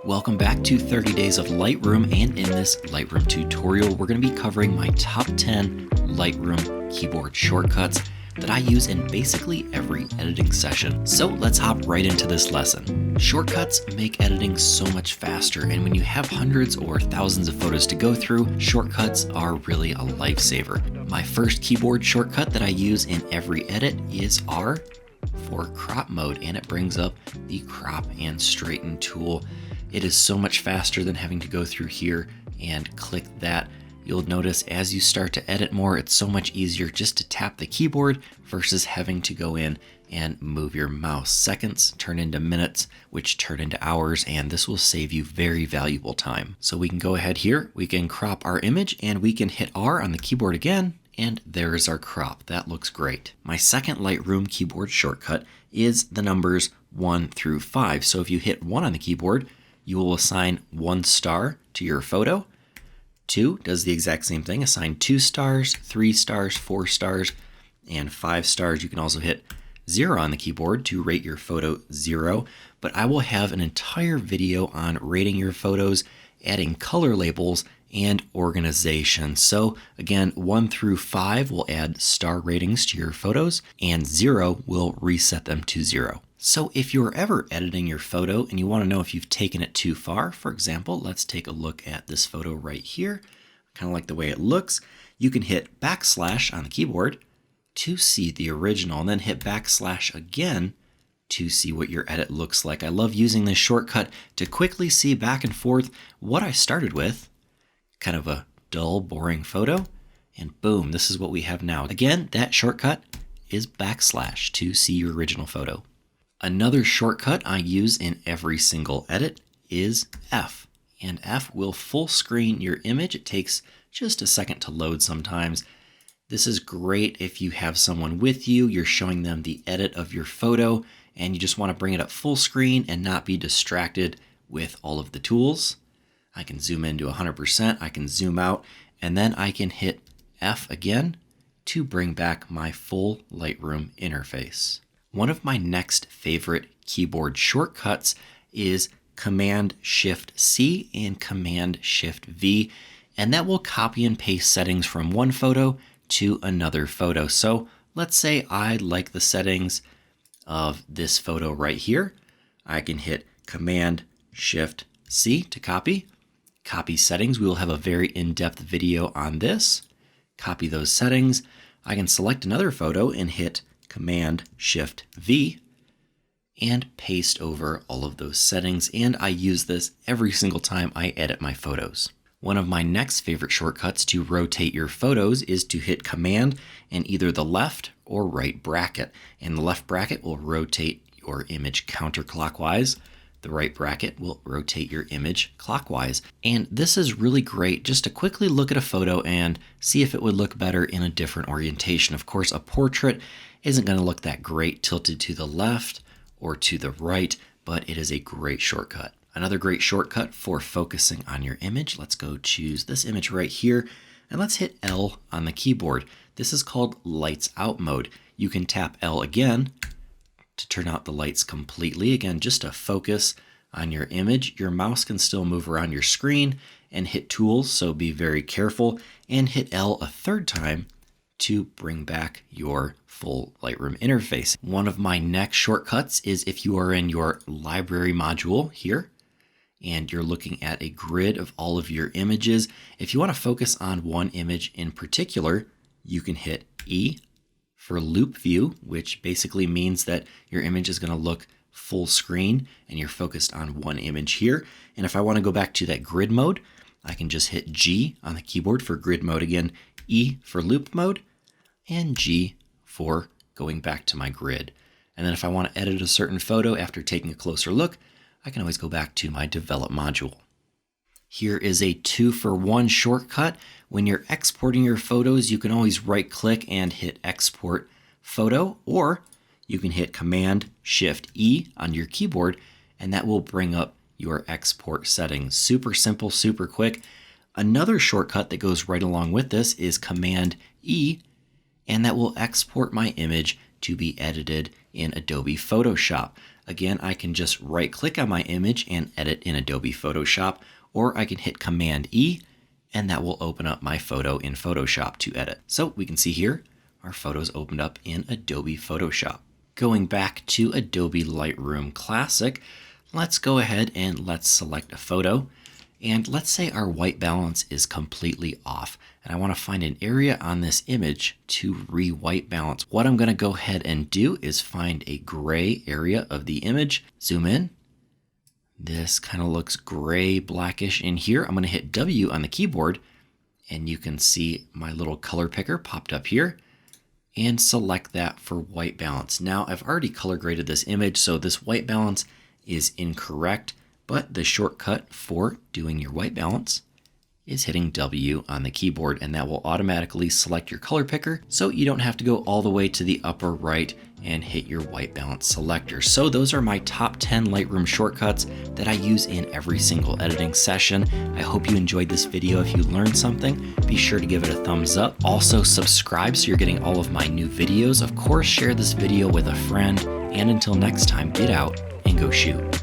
Welcome back to 30 Days of Lightroom, and in this Lightroom tutorial, we're going to be covering my top 10 Lightroom keyboard shortcuts that I use in basically every editing session. So let's hop right into this lesson. Shortcuts make editing so much faster, and when you have hundreds or thousands of photos to go through, shortcuts are really a lifesaver. My first keyboard shortcut that I use in every edit is R for crop mode, and it brings up the crop and straighten tool. It is so much faster than having to go through here and click that. You'll notice as you start to edit more, it's so much easier just to tap the keyboard versus having to go in and move your mouse. Seconds turn into minutes, which turn into hours, and this will save you very valuable time. So we can go ahead here, we can crop our image, and we can hit R on the keyboard again, and there's our crop. That looks great. My second Lightroom keyboard shortcut is the numbers 1 through 5. So if you hit 1 on the keyboard, you will assign 1 star to your photo. 2 does the exact same thing, assign 2 stars, 3 stars, 4 stars, and 5 stars. You can also hit 0 on the keyboard to rate your photo 0, but I will have an entire video on rating your photos, adding color labels, and organization. So again, 1 through 5 will add star ratings to your photos, and 0 will reset them to 0. So if you're ever editing your photo and you want to know if you've taken it too far, for example, let's take a look at this photo right here. Kind of like the way it looks. You can hit backslash on the keyboard to see the original, and then hit backslash again to see what your edit looks like. I love using this shortcut to quickly see back and forth what I started with, kind of a dull, boring photo, and boom, this is what we have now. Again, that shortcut is backslash to see your original photo. Another shortcut I use in every single edit is F, and F will full screen your image. It takes just a second to load sometimes. This is great if you have someone with you, you're showing them the edit of your photo, and you just want to bring it up full screen and not be distracted with all of the tools. I can zoom in to 100%, I can zoom out, and then I can hit F again to bring back my full Lightroom interface. One of my next favorite keyboard shortcuts is Command-Shift-C and Command-Shift-V, and that will copy and paste settings from one photo to another photo. So let's say I like the settings of this photo right here. I can hit Command-Shift-C to copy. Copy settings. We will have a very in-depth video on this. Copy those settings. I can select another photo and hit Command-Shift-V and paste over all of those settings, and I use this every single time I edit my photos. One of my next favorite shortcuts to rotate your photos is to hit Command and either the left or right bracket, and the left bracket will rotate your image counterclockwise. The right bracket will rotate your image clockwise. And this is really great just to quickly look at a photo and see if it would look better in a different orientation. Of course, a portrait isn't going to look that great tilted to the left or to the right, but it is a great shortcut. Another great shortcut for focusing on your image. Let's go choose this image right here, and let's hit L on the keyboard. This is called lights out mode. You can tap L again to turn out the lights completely. Again, just to focus on your image. Your mouse can still move around your screen and hit tools, so be very careful, and hit L a third time to bring back your full Lightroom interface. One of my next shortcuts is if you are in your library module here and you're looking at a grid of all of your images. If you want to focus on one image in particular, you can hit E for loop view, which basically means that your image is going to look full screen and you're focused on one image here. And if I want to go back to that grid mode, I can just hit G on the keyboard for grid mode again, E for loop mode, and G for going back to my grid. And then if I want to edit a certain photo after taking a closer look, I can always go back to my develop module. Here is a 2-for-1 shortcut. When you're exporting your photos, you can always right click and hit export photo, or you can hit Command-Shift-E on your keyboard, and that will bring up your export settings. Super simple, super quick. Another shortcut that goes right along with this is Command-E, and that will export my image to be edited in Adobe Photoshop. Again, I can just right click on my image and edit in Adobe Photoshop, or I can hit Command E and that will open up my photo in Photoshop to edit. So we can see here, our photos opened up in Adobe Photoshop. Going back to Adobe Lightroom Classic, let's go ahead and let's select a photo. And let's say our white balance is completely off. And I want to find an area on this image to re-white balance. What I'm going to go ahead and do is find a gray area of the image, zoom in. This kind of looks gray, blackish in here. I'm going to hit W on the keyboard and you can see my little color picker popped up here and select that for white balance. Now I've already color graded this image, so this white balance is incorrect, but the shortcut for doing your white balance is hitting W on the keyboard, and that will automatically select your color picker so you don't have to go all the way to the upper right and hit your white balance selector. So those are my top 10 Lightroom shortcuts that I use in every single editing session. I hope you enjoyed this video. If you learned something, be sure to give it a thumbs up. Also subscribe so you're getting all of my new videos. Of course, share this video with a friend, and until next time, get out and go shoot.